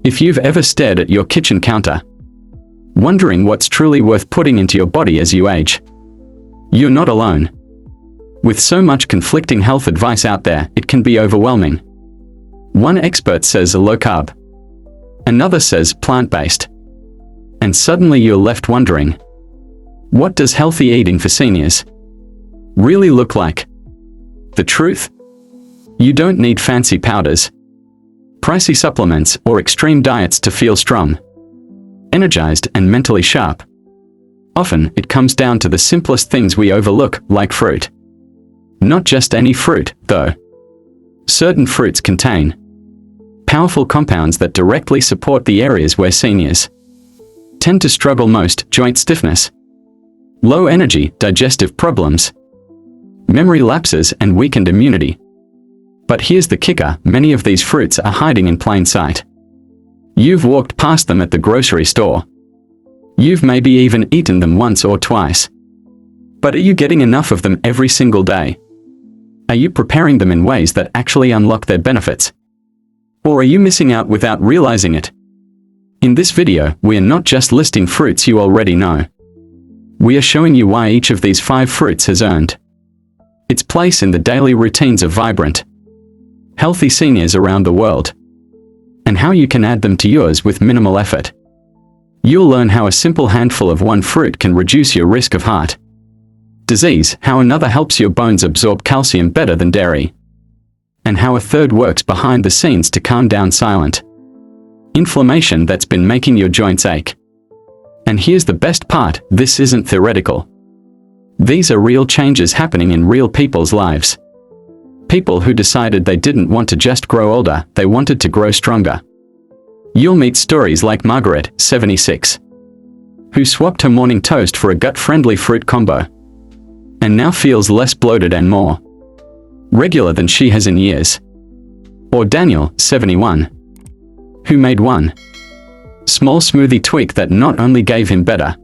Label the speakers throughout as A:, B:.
A: If you've ever stared at your kitchen counter, wondering what's truly worth putting into your body as you age, you're not alone. With so much conflicting health advice out there, it can be overwhelming. One expert says low carb, another says plant-based, and suddenly you're left wondering, what does healthy eating for seniors really look like? The truth? You don't need fancy powders, pricey supplements, or extreme diets to feel strong, energized, and mentally sharp. Often, it comes down to the simplest things we overlook, like fruit. Not just any fruit, though. Certain fruits contain powerful compounds that directly support the areas where seniors tend to struggle most: joint stiffness, low energy, digestive problems, memory lapses, and weakened immunity. But here's the kicker: many of these fruits are hiding in plain sight. You've walked past them at the grocery store. You've maybe even eaten them once or twice. But are you getting enough of them every single day? Are you preparing them in ways that actually unlock their benefits? Or are you missing out without realizing it? In this video, we are not just listing fruits you already know. We are showing you why each of these 5 fruits has earned its place in the daily routines of vibrant, healthy seniors around the world, and how you can add them to yours with minimal effort. You'll learn how a simple handful of one fruit can reduce your risk of heart disease, how another helps your bones absorb calcium better than dairy, and how a third works behind the scenes to calm down silent inflammation that's been making your joints ache. And here's the best part: this isn't theoretical. These are real changes happening in real people's lives. People who decided they didn't want to just grow older, they wanted to grow stronger. You'll meet stories like Margaret, 76, who swapped her morning toast for a gut-friendly fruit combo, and now feels less bloated and more regular than she has in years. Or Daniel, 71, who made one small smoothie tweak that not only gave him better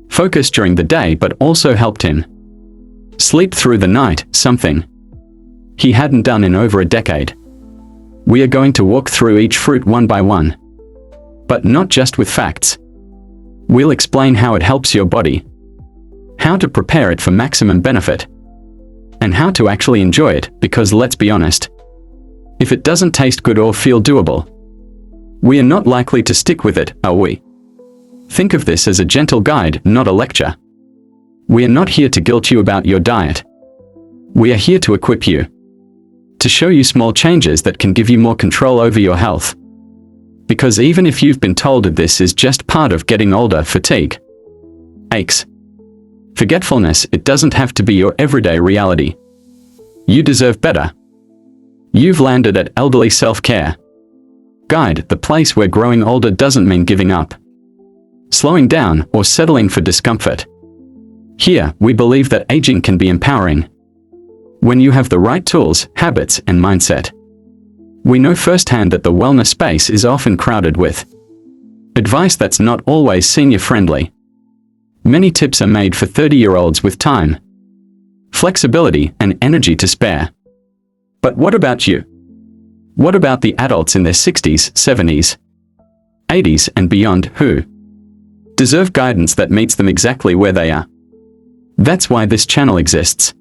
A: focus during the day but also helped him sleep through the night, something he hadn't done in over a decade. We are going to walk through each fruit one by one, but not just with facts. We'll explain how it helps your body, how to prepare it for maximum benefit, and how to actually enjoy it, because let's be honest, if it doesn't taste good or feel doable, we are not likely to stick with it, are we? Think of this as a gentle guide, not a lecture. We are not here to guilt you about your diet. We are here to equip you, to show you small changes that can give you more control over your health. Because even if you've been told that this is just part of getting older, fatigue, aches, forgetfulness, it doesn't have to be your everyday reality. You deserve better. You've landed at Elderly Self-Care Guide, the place where growing older doesn't mean giving up, slowing down, or settling for discomfort. Here, we believe that aging can be empowering when you have the right tools, habits, and mindset. We know firsthand that the wellness space is often crowded with advice that's not always senior-friendly. Many tips are made for 30-year-olds with time, flexibility, and energy to spare. But what about you? What about the adults in their 60s, 70s, 80s, and beyond, who deserve guidance that meets them exactly where they are? That's why this channel exists.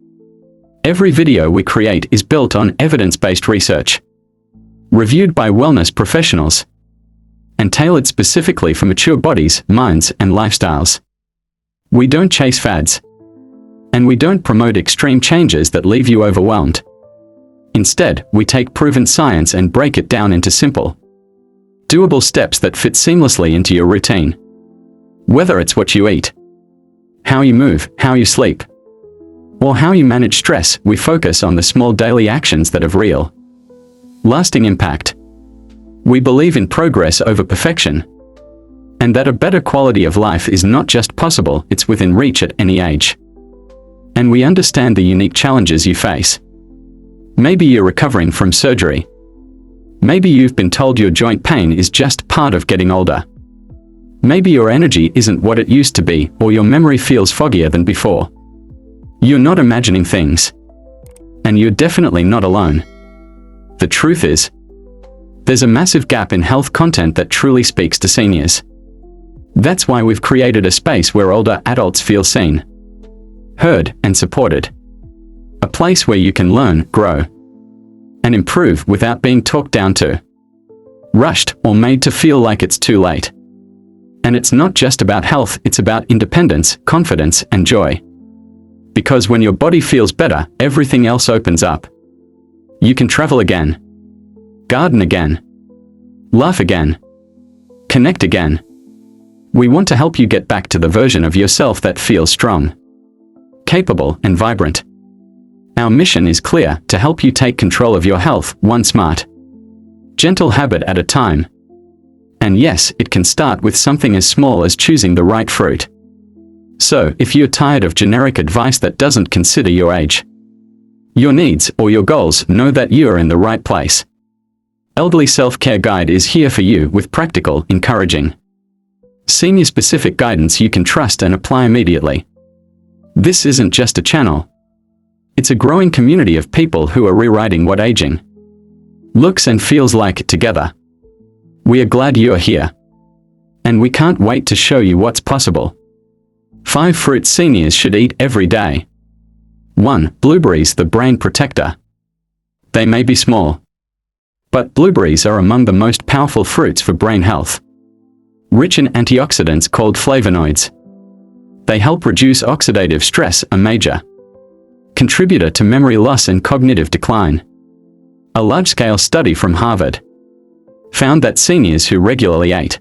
A: Every video we create is built on evidence-based research, reviewed by wellness professionals, and tailored specifically for mature bodies, minds, and lifestyles. We don't chase fads, and we don't promote extreme changes that leave you overwhelmed. Instead, we take proven science and break it down into simple, doable steps that fit seamlessly into your routine. Whether it's what you eat, how you move, how you sleep, or how you manage stress, we focus on the small daily actions that have real, lasting impact. We believe in progress over perfection, and that a better quality of life is not just possible, it's within reach at any age. And we understand the unique challenges you face. Maybe you're recovering from surgery. Maybe you've been told your joint pain is just part of getting older. Maybe your energy isn't what it used to be, or your memory feels foggier than before. You're not imagining things. And you're definitely not alone. The truth is, There's a massive gap in health content that truly speaks to seniors. That's why we've created a space where older adults feel seen, heard, and supported. A place where you can learn, grow, and improve without being talked down to, rushed, or made to feel like it's too late. And it's not just about health, it's about independence, confidence, and joy. Because when your body feels better, everything else opens up. You can travel again, garden again, laugh again, connect again. We want to help you get back to the version of yourself that feels strong, capable, and vibrant. Our mission is clear: to help you take control of your health, one smart, gentle habit at a time. And yes, it can start with something as small as choosing the right fruit. So, if you're tired of generic advice that doesn't consider your age, your needs, or your goals, know that you're in the right place. Elderly Self-Care Guide is here for you with practical, encouraging, senior-specific guidance you can trust and apply immediately. This isn't just a channel. It's a growing community of people who are rewriting what aging looks and feels like together. We are glad you are here. And we can't wait to show you what's possible. 5 fruits seniors should eat every day. 1. Blueberries, the brain protector. They may be small, but blueberries are among the most powerful fruits for brain health. Rich in antioxidants called flavonoids, they help reduce oxidative stress, a major contributor to memory loss and cognitive decline. A large-scale study from Harvard found that seniors who regularly ate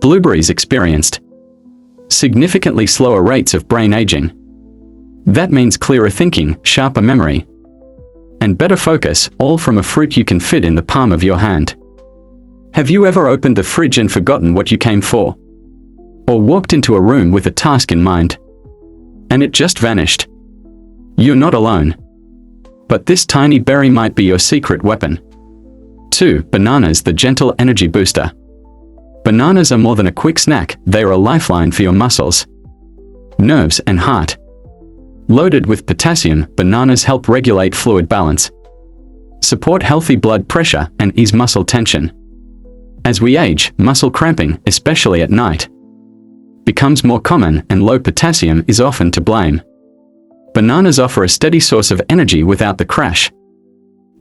A: blueberries experienced significantly slower rates of brain aging. That means clearer thinking, sharper memory, and better focus, all from a fruit you can fit in the palm of your hand. Have you ever opened the fridge and forgotten what you came for? Or walked into a room with a task in mind, and it just vanished? You're not alone. But this tiny berry might be your secret weapon. 2. Bananas, the gentle energy booster. Bananas are more than a quick snack, they are a lifeline for your muscles, nerves, and heart. Loaded with potassium, bananas help regulate fluid balance, support healthy blood pressure, and ease muscle tension. As we age, muscle cramping, especially at night, becomes more common, and low potassium is often to blame. Bananas offer a steady source of energy without the crash,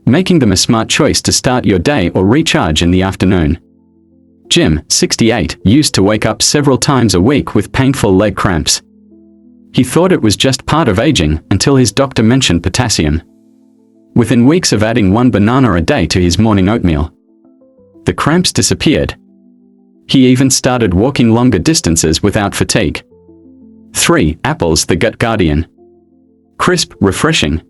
A: making them a smart choice to start your day or recharge in the afternoon. Jim, 68, used to wake up several times a week with painful leg cramps. He thought it was just part of aging until his doctor mentioned potassium. Within weeks of adding 1 banana a day to his morning oatmeal, the cramps disappeared. He even started walking longer distances without fatigue. 3. Apples, the gut guardian. Crisp, refreshing,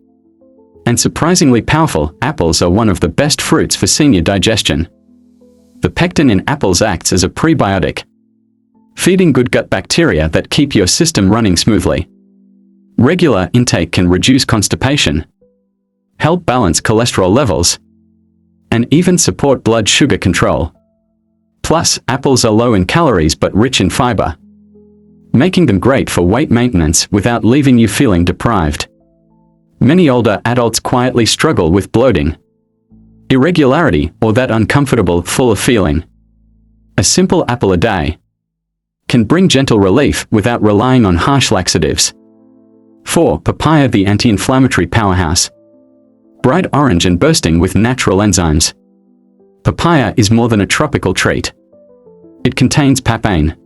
A: and surprisingly powerful, apples are one of the best fruits for senior digestion. The pectin in apples acts as a prebiotic, feeding good gut bacteria that keep your system running smoothly. Regular intake can reduce constipation, help balance cholesterol levels, and even support blood sugar control. Plus, apples are low in calories but rich in fiber, making them great for weight maintenance without leaving you feeling deprived. Many older adults quietly struggle with bloating, irregularity, or that uncomfortable, full of feeling. A simple apple a day can bring gentle relief without relying on harsh laxatives. 4. Papaya, the anti-inflammatory powerhouse. Bright orange and bursting with natural enzymes, papaya is more than a tropical treat. It contains papain,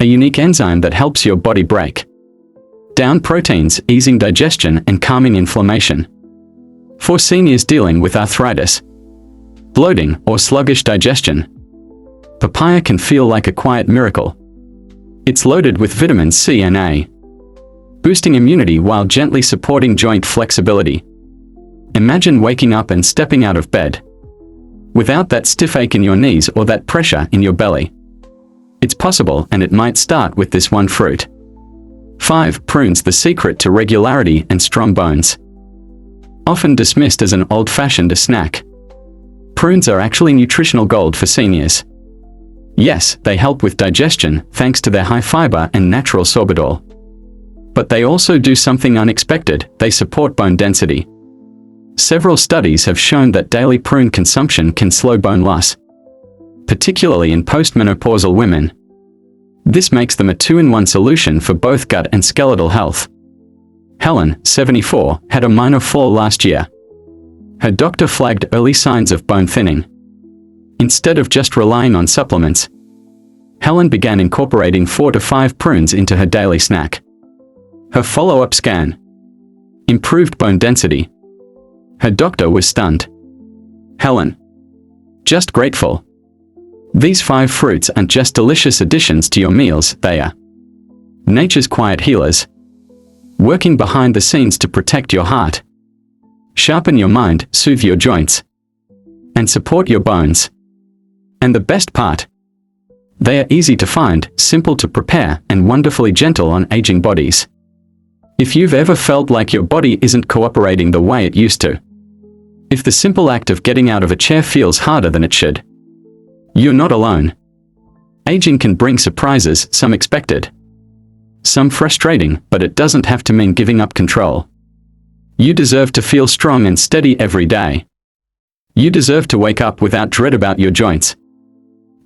A: a unique enzyme that helps your body break down proteins, easing digestion and calming inflammation. For seniors dealing with arthritis, bloating, or sluggish digestion, papaya can feel like a quiet miracle. It's loaded with vitamins C and A, boosting immunity while gently supporting joint flexibility. Imagine waking up and stepping out of bed without that stiff ache in your knees or that pressure in your belly. It's possible, and it might start with this one fruit. 5. Prunes, the secret to regularity and strong bones. Often dismissed as an old-fashioned snack, prunes are actually nutritional gold for seniors. Yes, they help with digestion thanks to their high fiber and natural sorbitol. But they also do something unexpected: they support bone density. Several studies have shown that daily prune consumption can slow bone loss, particularly in postmenopausal women. This makes them a 2-in-1 solution for both gut and skeletal health. Helen, 74, had a minor fall last year. Her doctor flagged early signs of bone thinning. Instead of just relying on supplements, Helen began incorporating 4 to 5 prunes into her daily snack. Her follow-up scan improved bone density. Her doctor was stunned. Helen, just grateful. These 5 fruits aren't just delicious additions to your meals, they are nature's quiet healers, working behind the scenes to protect your heart, sharpen your mind, soothe your joints, and support your bones. And the best part? They are easy to find, simple to prepare, and wonderfully gentle on aging bodies. If you've ever felt like your body isn't cooperating the way it used to, if the simple act of getting out of a chair feels harder than it should, you're not alone. Aging can bring surprises, some expected, some frustrating, but it doesn't have to mean giving up control. You deserve to feel strong and steady every day. You deserve to wake up without dread about your joints,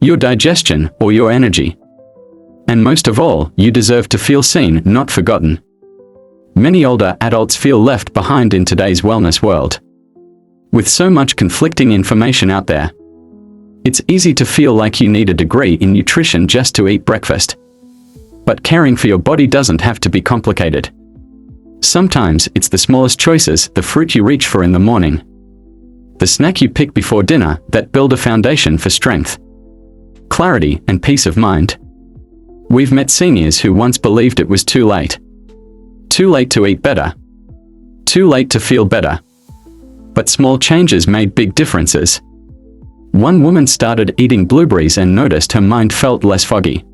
A: your digestion, or your energy. And most of all, you deserve to feel seen, not forgotten. Many older adults feel left behind in today's wellness world. With so much conflicting information out there, it's easy to feel like you need a degree in nutrition just to eat breakfast. But caring for your body doesn't have to be complicated. Sometimes it's the smallest choices, the fruit you reach for in the morning, the snack you pick before dinner, that build a foundation for strength, clarity, and peace of mind. We've met seniors who once believed it was too late. Too late to eat better. Too late to feel better. But small changes made big differences. One woman started eating blueberries and noticed her mind felt less foggy.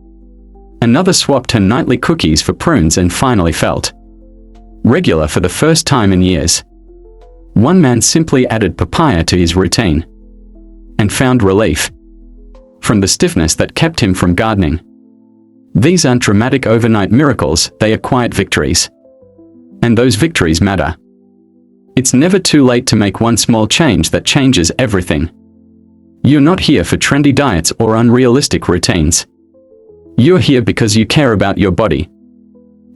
A: Another swapped her nightly cookies for prunes and finally felt regular for the first time in years. One man simply added papaya to his routine and found relief from the stiffness that kept him from gardening. These aren't dramatic overnight miracles, they are quiet victories. And those victories matter. It's never too late to make one small change that changes everything. You're not here for trendy diets or unrealistic routines. You're here because you care about your body.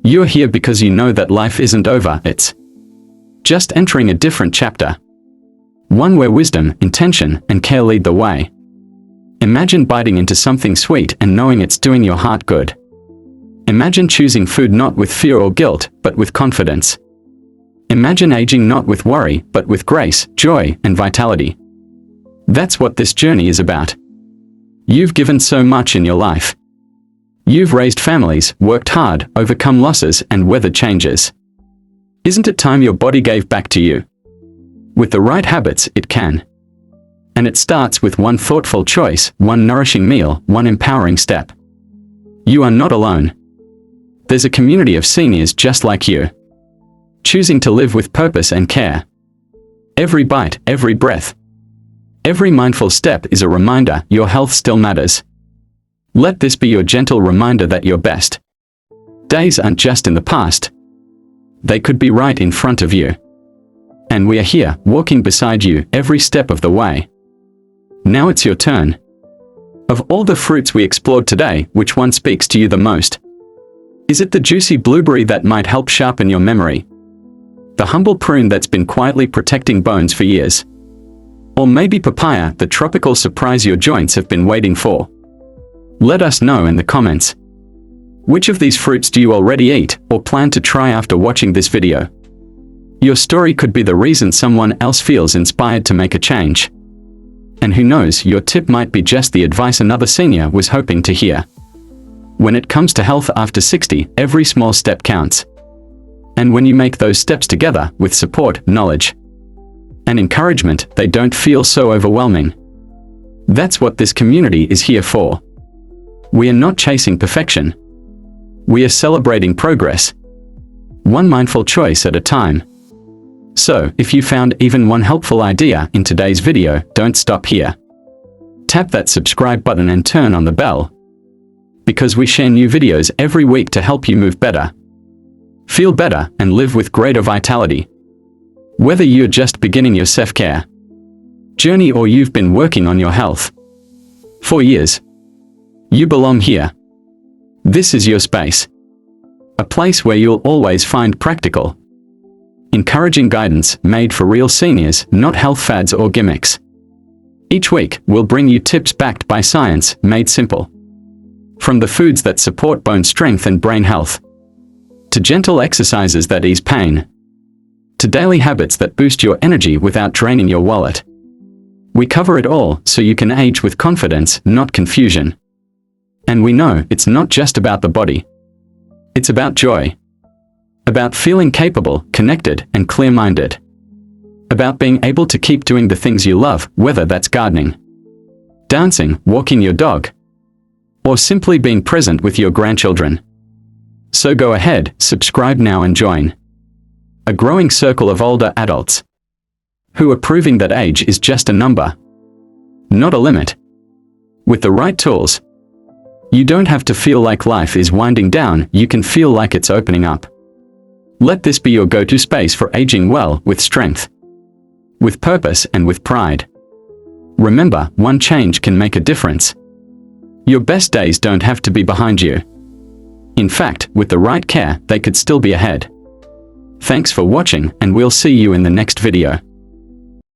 A: You're here because you know that life isn't over, it's just entering a different chapter. One where wisdom, intention, and care lead the way. Imagine biting into something sweet and knowing it's doing your heart good. Imagine choosing food not with fear or guilt, but with confidence. Imagine aging not with worry, but with grace, joy, and vitality. That's what this journey is about. You've given so much in your life. You've raised families, worked hard, overcome losses, and weathered changes. Isn't it time your body gave back to you? With the right habits, it can. And it starts with one thoughtful choice, one nourishing meal, one empowering step. You are not alone. There's a community of seniors just like you, choosing to live with purpose and care. Every bite, every breath, every mindful step is a reminder your health still matters. Let this be your gentle reminder that your best days aren't just in the past. They could be right in front of you. And we are here, walking beside you every step of the way. Now it's your turn. Of all the fruits we explored today, which one speaks to you the most? Is it the juicy blueberry that might help sharpen your memory? The humble prune that's been quietly protecting bones for years? Or maybe papaya, the tropical surprise your joints have been waiting for? Let us know in the comments. Which of these fruits do you already eat, or plan to try after watching this video? Your story could be the reason someone else feels inspired to make a change. And who knows, your tip might be just the advice another senior was hoping to hear. When it comes to health after 60, every small step counts. And when you make those steps together, with support, knowledge, and encouragement, they don't feel so overwhelming. That's what this community is here for. We are not chasing perfection. We are celebrating progress, one mindful choice at a time. So, if you found even one helpful idea in today's video, don't stop here. Tap that subscribe button and turn on the bell, because we share new videos every week to help you move better, feel better, and live with greater vitality. Whether you're just beginning your self-care journey or you've been working on your health for years, you belong here. This is your space. A place where you'll always find practical, encouraging guidance made for real seniors, not health fads or gimmicks. Each week, we'll bring you tips backed by science, made simple. From the foods that support bone strength and brain health, to gentle exercises that ease pain, to daily habits that boost your energy without draining your wallet. We cover it all so you can age with confidence, not confusion. And we know it's not just about the body. It's about joy. About feeling capable, connected, and clear-minded. About being able to keep doing the things you love, whether that's gardening, dancing, walking your dog, or simply being present with your grandchildren. So go ahead, subscribe now and join a growing circle of older adults who are proving that age is just a number, not a limit. With the right tools, you don't have to feel like life is winding down, you can feel like it's opening up. Let this be your go-to space for aging well, with strength, with purpose, and with pride. Remember, one change can make a difference. Your best days don't have to be behind you. In fact, with the right care, they could still be ahead. Thanks for watching, and we'll see you in the next video.